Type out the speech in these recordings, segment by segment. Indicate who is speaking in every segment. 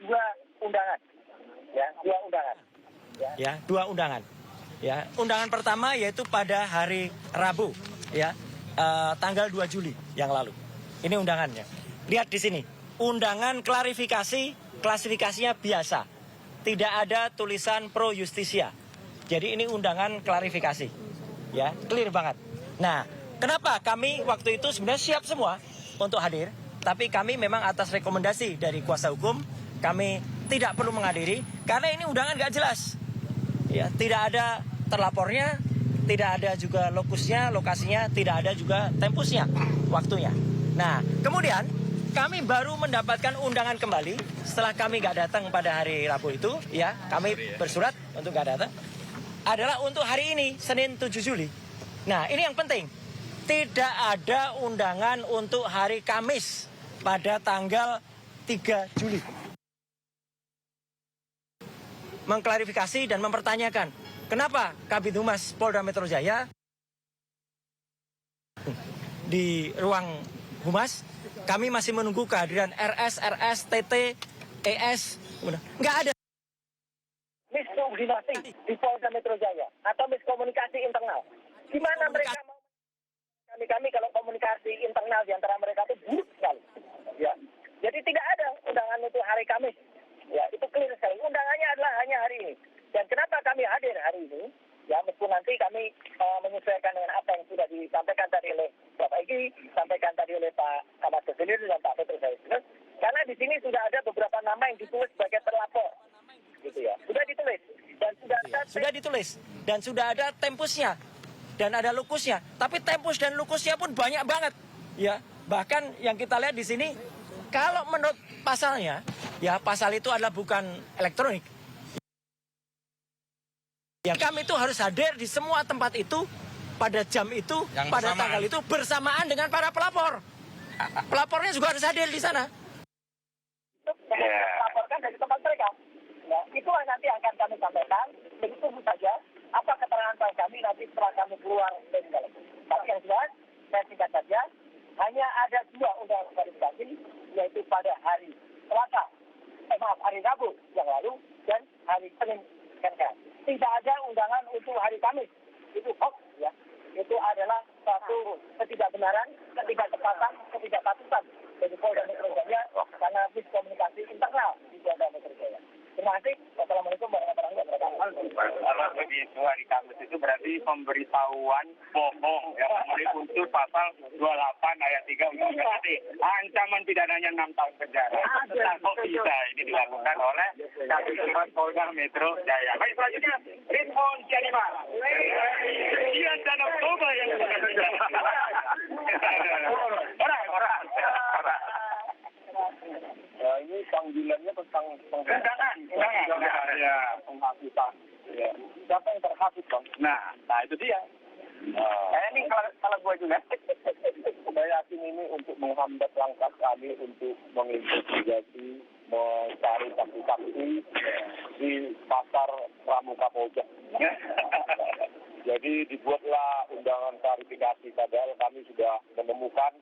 Speaker 1: dua undangan. Ya, dua undangan.
Speaker 2: Ya, dua undangan. Ya, undangan pertama yaitu pada hari Rabu, ya, tanggal 2 Juli yang lalu. Ini undangannya. Lihat di sini. Undangan klasifikasinya biasa. Tidak ada tulisan pro justisia. Jadi ini undangan klarifikasi. Ya, clear banget. Nah, kenapa kami waktu itu sebenarnya siap semua untuk hadir, tapi kami memang atas rekomendasi dari kuasa hukum, kami tidak perlu menghadiri karena ini undangan nggak jelas. Ya, tidak ada terlapornya, tidak ada juga lokusnya, lokasinya, tidak ada juga tempusnya, waktunya. Nah, kemudian kami baru mendapatkan undangan kembali setelah kami nggak datang pada hari Rabu itu, ya, kami bersurat untuk nggak datang. Adalah untuk hari ini, Senin 7 Juli. Nah, ini yang penting. Tidak ada undangan untuk hari Kamis pada tanggal 3 Juli. Mengklarifikasi dan mempertanyakan, kenapa Kabid Humas Polda Metro Jaya di ruang Humas, kami masih menunggu kehadiran RS, TT, ES, nggak ada.
Speaker 1: Miskoordinasi di Polda Metro Jaya atau miskomunikasi internal. Gimana mereka mau kami kalau komunikasi internal di antara mereka itu buruk sekali. Ya. Jadi tidak ada undangan untuk hari Kamis. Ya, itu clear sekali. Undangannya adalah hanya hari ini. Dan kenapa kami hadir hari ini? Ya, meskipun nanti kami menyesuaikan dengan apa yang sudah disampaikan tadi oleh Prof. Egy, disampaikan tadi oleh Pak Ahmad Keselir dan Pak Petrus Hayes. Karena di sini sudah ada beberapa nama yang ditulis sebagai terlapor. Gitu ya. Sudah ditulis dan sudah ada tempusnya dan ada lukusnya. Tapi tempus dan lukusnya pun banyak banget. Ya, bahkan yang kita lihat di sini kalau menurut pasalnya, ya pasal itu adalah bukan elektronik. Ya, kami itu harus hadir di semua tempat itu pada jam itu, yang pada tanggal itu bersamaan dengan para pelapor. Pelapornya juga harus hadir di sana. Melaporkan dari tempat mereka. Ya, itulah nanti akan kami sampaikan. Begitu saja apa keterangan kami nanti setelah kami keluar dari dalam. Tapi yang jelas, saya singkat saja, hanya ada dua undangan klarifikasi, yaitu pada hari Selasa, hari Rabu yang lalu dan hari Senin. Tidak ada undangan untuk hari Kamis. Itu hoax, ya. Itu adalah satu ketidakbenaran, ketidaktepatan, ketidakpatutan dari Polda Metro Jaya karena miskomunikasi internal di Polda Metro Jaya. Terima kasih. Wassalamualaikum warahmatullahi wabarakatuh.
Speaker 3: Kalau begitu hari Kamis itu berarti pemberitahuan bohong yang memenuhi unsur pasal 28 ayat 3 Undang-Undang ITE. Ancaman pidananya 6 tahun penjara. Nah, kok bisa ini dilakukan oleh Kabid Humas Polda Metro Jaya? Baik, selanjutnya Ridwan Janima. Sekian dan Oktober yang orang.
Speaker 4: Ya, ini panggilannya tentang
Speaker 3: undangan.
Speaker 4: Ya, penghasutan. Ya. Siapa yang terhasut, Bang?
Speaker 3: Nah itu dia.
Speaker 4: Ini kalau gue juga. Saya yakin ini untuk menghambat langkah kami untuk menginvestigasi, mencari saksi-saksi di pasar Pramuka Pojok. Jadi dibuatlah undangan klarifikasi, padahal kami sudah menemukan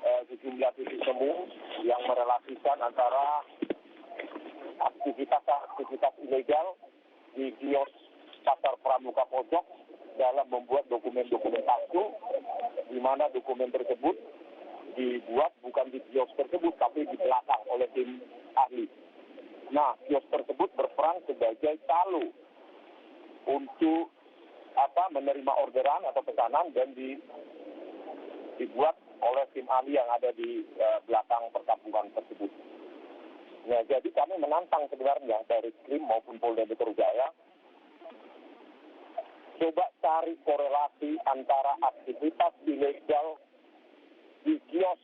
Speaker 4: sejumlah titik temu yang merelasikan antara aktivitas ilegal di kios pasar Pramuka Pojok dalam membuat dokumen-dokumen palsu, di mana dokumen tersebut dibuat bukan di kios tersebut, tapi di belakang oleh tim ahli. Nah, kios tersebut berperan sebagai calo untuk menerima orderan atau pesanan dan dibuat oleh tim ahli yang ada di belakang perkampungan tersebut. Nah, jadi kami menantang sebenarnya dari Krim maupun Polda Metro Jaya, coba cari korelasi antara aktivitas ilegal di kios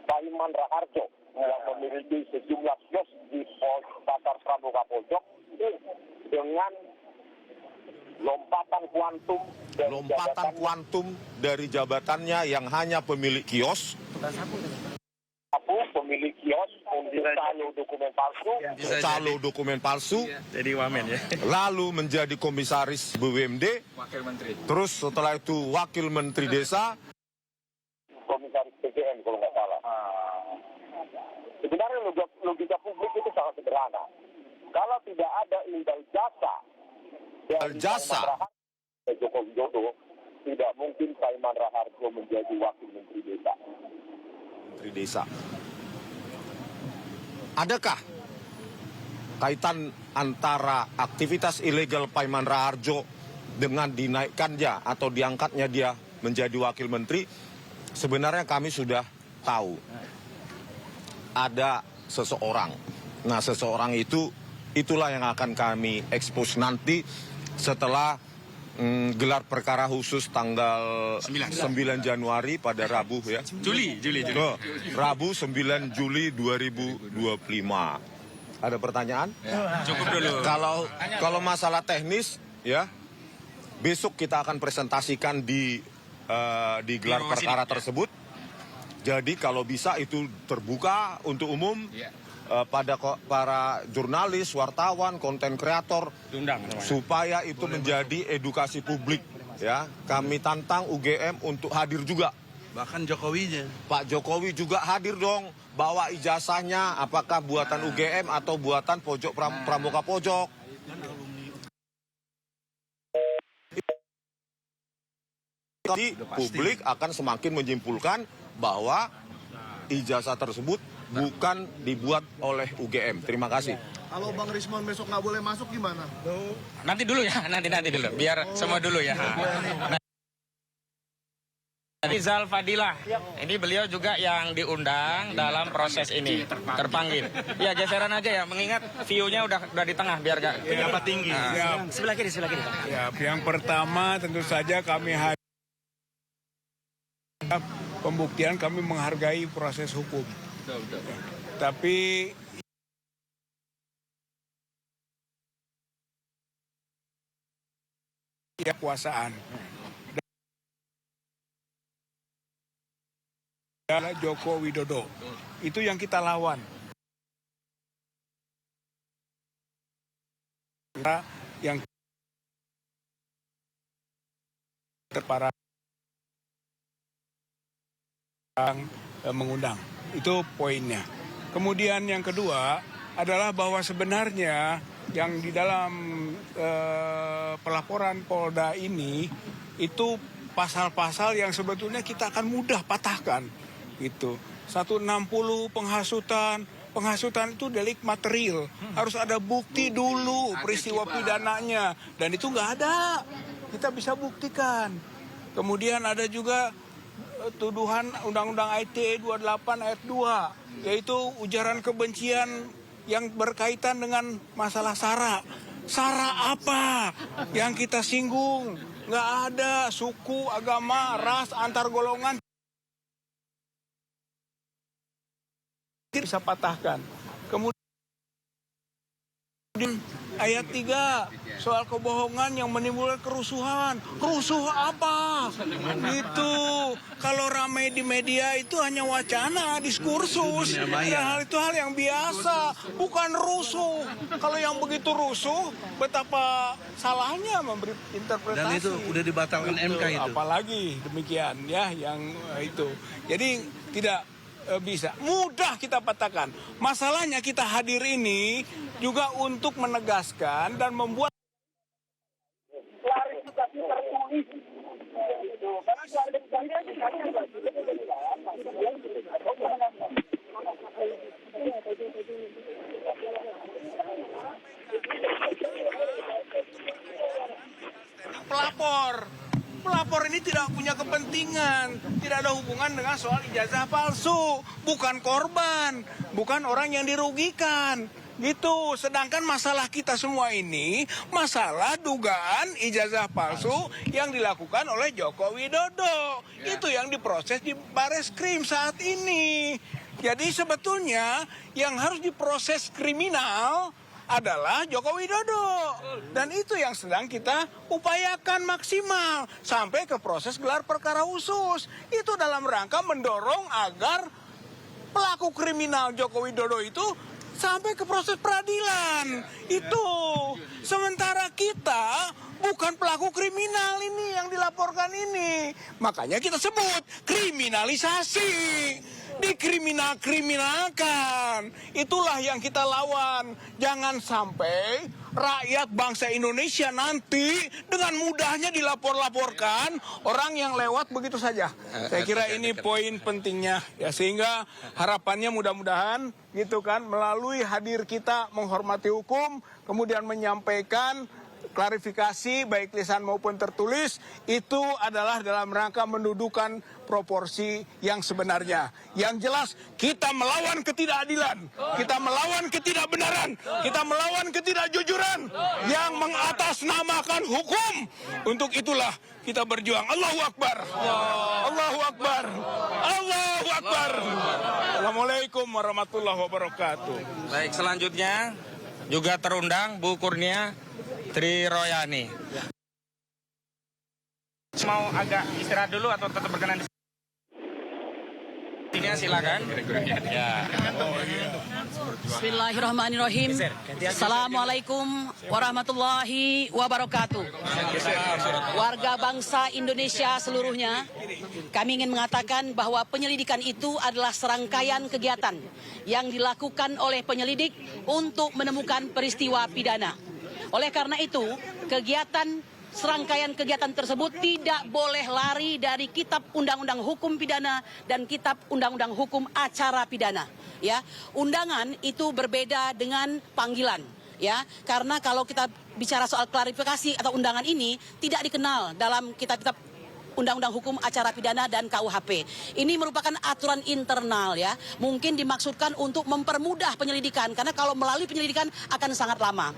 Speaker 4: Paiman Raharjo yang memiliki sejumlah kios di pasar Pramuka Pojok dengan lompatan kuantum
Speaker 5: dari jabatannya yang hanya pemilik kios,
Speaker 4: pemilik kios untuk
Speaker 5: calo dokumen palsu,
Speaker 6: jadi wamen ya.
Speaker 5: lalu menjadi komisaris BUMD,
Speaker 6: Wakil Menteri.
Speaker 5: terus setelah itu wakil menteri desa,
Speaker 4: komisaris PGN kalau nggak salah. Sebenarnya logika publik itu sangat sederhana. Kalau tidak ada imbal jasa dari
Speaker 5: Jasa.
Speaker 4: Paiman Raharjo Joko Widodo, tidak mungkin Paiman Raharjo menjadi wakil menteri desa.
Speaker 5: Menteri Desa. Adakah kaitan antara aktivitas ilegal Paiman Raharjo dengan dinaikkannya atau diangkatnya dia menjadi wakil menteri? Sebenarnya kami sudah tahu. Ada seseorang. Nah, seseorang itulah yang akan kami ekspos nanti setelah gelar perkara khusus tanggal 9 Januari pada Rabu ya.
Speaker 6: Juli.
Speaker 5: Rabu 9 Juli 2025. Ada pertanyaan?
Speaker 6: Cukup dulu.
Speaker 5: Kalau masalah teknis ya, besok kita akan presentasikan di gelar perkara tersebut. Jadi kalau bisa itu terbuka untuk umum. Pada para jurnalis, wartawan, konten kreator, supaya itu menjadi edukasi publik. Ya, kami tantang UGM untuk hadir juga.
Speaker 6: Bahkan Jokowinya.
Speaker 5: Pak Jokowi juga hadir dong, bawa ijazahnya, apakah buatan UGM atau buatan pojok pramuka pojok. Jadi publik akan semakin menyimpulkan bahwa ijazah tersebut bukan dibuat oleh UGM. Terima kasih.
Speaker 7: Kalau Bang Rismon besok nggak boleh masuk gimana?
Speaker 6: Nanti dulu ya, nanti dulu. Biar semua dulu ya. Rizal Fadilah, ini beliau juga yang diundang dalam proses ini, terpanggil. Ya geseran aja ya, mengingat view-nya udah di tengah biar gak tinggi.
Speaker 2: Sebelah kiri.
Speaker 8: Ya, yang pertama tentu saja kami pembuktian, kami menghargai proses hukum. Tapi ya kekuasaan adalah Joko Widodo. Itu yang kita lawan. Yang terparah mengundang. Itu poinnya. Kemudian yang kedua adalah bahwa sebenarnya yang di dalam pelaporan Polda ini itu pasal-pasal yang sebetulnya kita akan mudah patahkan. Gitu. 160 penghasutan. Penghasutan itu delik material. Harus ada bukti dulu peristiwa pidananya. Dan itu nggak ada. Kita bisa buktikan. Kemudian ada juga tuduhan Undang-Undang ITE 28 ayat 2, yaitu ujaran kebencian yang berkaitan dengan masalah SARA. SARA apa yang kita singgung? Nggak ada suku, agama, ras, antar golongan. Bisa patahkan. Kemudian ayat 3 soal kebohongan yang menimbulkan kerusuhan. Rusuh apa? Itu kalau ramai di media itu hanya wacana, diskursus. Hal itu hal yang biasa, bukan rusuh. Kalau yang begitu rusuh, betapa salahnya memberi interpretasi.
Speaker 6: Dan itu udah dibatalkan MK itu.
Speaker 8: Apalagi demikian ya yang itu. Jadi tidak bisa mudah kita patahkan. Masalahnya kita hadir ini juga untuk menegaskan dan membuat
Speaker 1: klarifikasi tertulis.
Speaker 8: Pelapor ini tidak punya kepentingan, tidak ada hubungan dengan soal ijazah palsu, bukan korban, bukan orang yang dirugikan. Gitu, sedangkan masalah kita semua ini, masalah dugaan ijazah palsu yang dilakukan oleh Joko Widodo. Itu yang diproses di Bareskrim saat ini. Jadi sebetulnya yang harus diproses kriminal adalah Joko Widodo. Dan itu yang sedang kita upayakan maksimal sampai ke proses gelar perkara khusus. Itu dalam rangka mendorong agar pelaku kriminal Joko Widodo itu sampai ke proses peradilan. Itu. Sementara kita bukan pelaku kriminal ini yang dilaporkan ini. Makanya kita sebut kriminalisasi. dikriminalkan. Itulah yang kita lawan. Jangan sampai rakyat bangsa Indonesia nanti dengan mudahnya dilapor-laporkan orang yang lewat begitu saja. Saya kira ini poin pentingnya ya, sehingga harapannya mudah-mudahan gitu kan, melalui hadir kita menghormati hukum, kemudian menyampaikan klarifikasi baik lisan maupun tertulis, itu adalah dalam rangka mendudukan proporsi yang sebenarnya. Yang jelas kita melawan ketidakadilan, kita melawan ketidakbenaran, kita melawan ketidakjujuran yang mengatasnamakan hukum. Untuk itulah kita berjuang. Allahu Akbar. Allahu Akbar. Allahu Akbar. Assalamualaikum warahmatullahi wabarakatuh.
Speaker 6: Baik, selanjutnya juga terundang Bu Kurnia Tri Royani. Mau agak istirahat dulu atau tetap berkenan di sini? Silakan. Ya.
Speaker 9: Bismillahirrahmanirrahim. Assalamualaikum warahmatullahi wabarakatuh. Warga bangsa Indonesia seluruhnya, kami ingin mengatakan bahwa penyelidikan itu adalah serangkaian kegiatan yang dilakukan oleh penyelidik untuk menemukan peristiwa pidana. Oleh karena itu, serangkaian kegiatan tersebut tidak boleh lari dari Kitab Undang-Undang Hukum Pidana dan Kitab Undang-Undang Hukum Acara Pidana. Ya, undangan itu berbeda dengan panggilan. Ya, karena kalau kita bicara soal klarifikasi atau undangan ini tidak dikenal dalam kitab-kitab Undang-Undang Hukum Acara Pidana dan KUHP. Ini merupakan aturan internal ya. Mungkin dimaksudkan untuk mempermudah penyelidikan, karena kalau melalui penyelidikan akan sangat lama.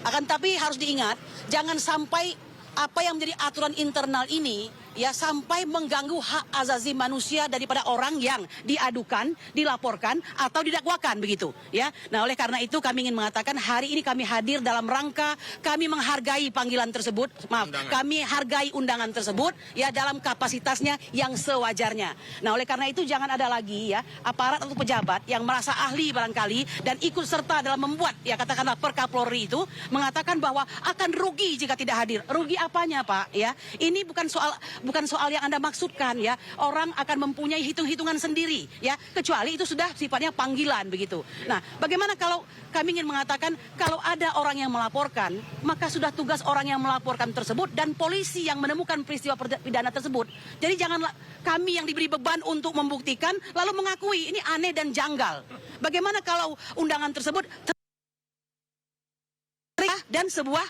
Speaker 9: Akan tapi harus diingat, jangan sampai apa yang menjadi aturan internal ini ya sampai mengganggu hak azazi manusia daripada orang yang diadukan, dilaporkan atau didakwakan begitu ya. Nah, oleh karena itu kami ingin mengatakan hari ini kami hadir dalam rangka kami menghargai panggilan tersebut, kami hargai undangan tersebut ya dalam kapasitasnya yang sewajarnya. Nah, oleh karena itu jangan ada lagi ya aparat atau pejabat yang merasa ahli barangkali dan ikut serta dalam membuat ya katakanlah Perkapolri itu mengatakan bahwa akan rugi jika tidak hadir. Rugi apanya, Pak? Ya, ini bukan soal yang Anda maksudkan ya. Orang akan mempunyai hitung-hitungan sendiri ya, kecuali itu sudah sifatnya panggilan begitu. Nah, bagaimana kalau kami ingin mengatakan kalau ada orang yang melaporkan, maka sudah tugas orang yang melaporkan tersebut dan polisi yang menemukan peristiwa pidana tersebut. Jadi janganlah kami yang diberi beban untuk membuktikan lalu mengakui ini aneh dan janggal. Bagaimana kalau undangan tersebut dan sebuah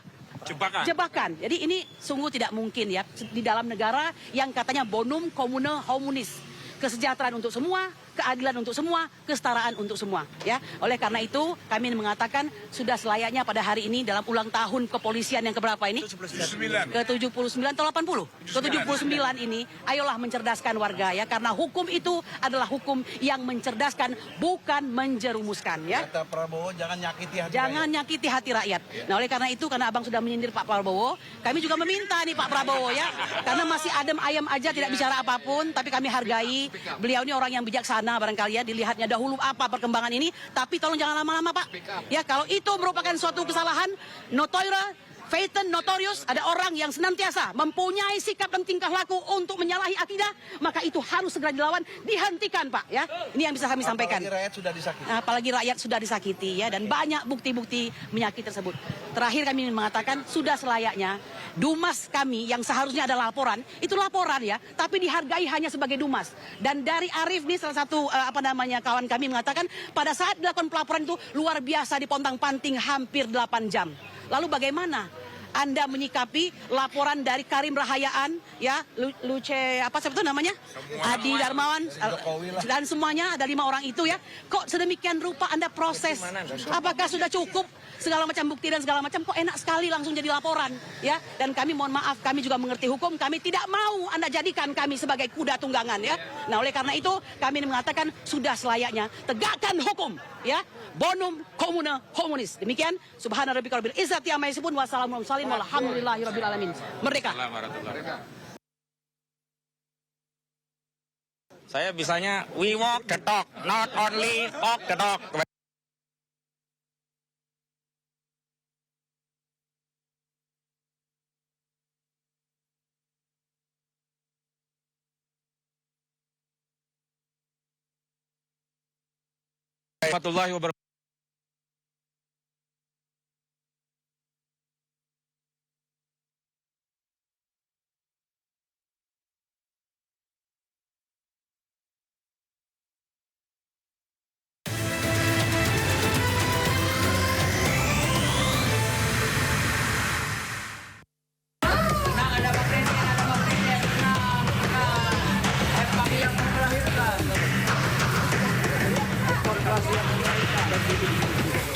Speaker 9: jebakan. Jadi ini sungguh tidak mungkin ya di dalam negara yang katanya bonum commune homunis, kesejahteraan untuk semua, keadilan untuk semua, kesetaraan untuk semua ya. Oleh karena itu kami mengatakan sudah selayaknya pada hari ini dalam ulang tahun kepolisian yang keberapa ini? Ke-79 atau 80? Ke-79 ini ayolah mencerdaskan warga ya, karena hukum itu adalah hukum yang mencerdaskan bukan menjerumuskan ya.
Speaker 7: Kata Prabowo jangan nyakiti hati
Speaker 9: jangan nyakiti hati rakyat. Nah, oleh karena itu karena Abang sudah menyindir Pak Prabowo, kami juga meminta nih Pak Prabowo ya, karena masih adem ayam aja tidak bicara apapun, tapi kami hargai beliau ini orang yang bijaksana barangkali ya, dilihatnya dahulu apa perkembangan ini, tapi tolong jangan lama-lama Pak. Ya, kalau itu merupakan suatu kesalahan, notorious, ada orang yang senantiasa mempunyai sikap dan tingkah laku untuk menyalahi akidah, maka itu harus segera dilawan, dihentikan Pak ya. Ini yang bisa kami sampaikan.
Speaker 7: Apalagi rakyat sudah disakiti.
Speaker 9: Apalagi rakyat sudah disakiti ya, dan banyak bukti-bukti menyakiti tersebut. Terakhir kami ingin mengatakan sudah selayaknya Dumas kami yang seharusnya ada laporan, itu laporan ya, tapi dihargai hanya sebagai Dumas. Dan dari Arif nih salah satu kawan kami mengatakan pada saat dilakukan pelaporan itu luar biasa dipontang-panting hampir 8 jam. Lalu bagaimana Anda menyikapi laporan dari Karim Rahayaan ya, Luce apa sebetulnya namanya? Adi Darmawan dan semuanya ada 5 orang itu ya. Kok sedemikian rupa Anda proses? Apakah sudah cukup segala macam bukti dan segala macam, kok enak sekali langsung jadi laporan ya. Dan kami mohon maaf, kami juga mengerti hukum, kami tidak mau Anda jadikan kami sebagai kuda tunggangan ya. Nah, oleh karena itu kami mengatakan sudah selayaknya tegakkan hukum ya, bonum commune homunis. Demikian, subhana rabbika rabbil izzati amma yasifun, wassalamu walhamdulillahi rabbil alamin. Merdeka.
Speaker 6: Saya bisanya we walk the talk, not only talk the talk. warahmatullahi wabarakatuh.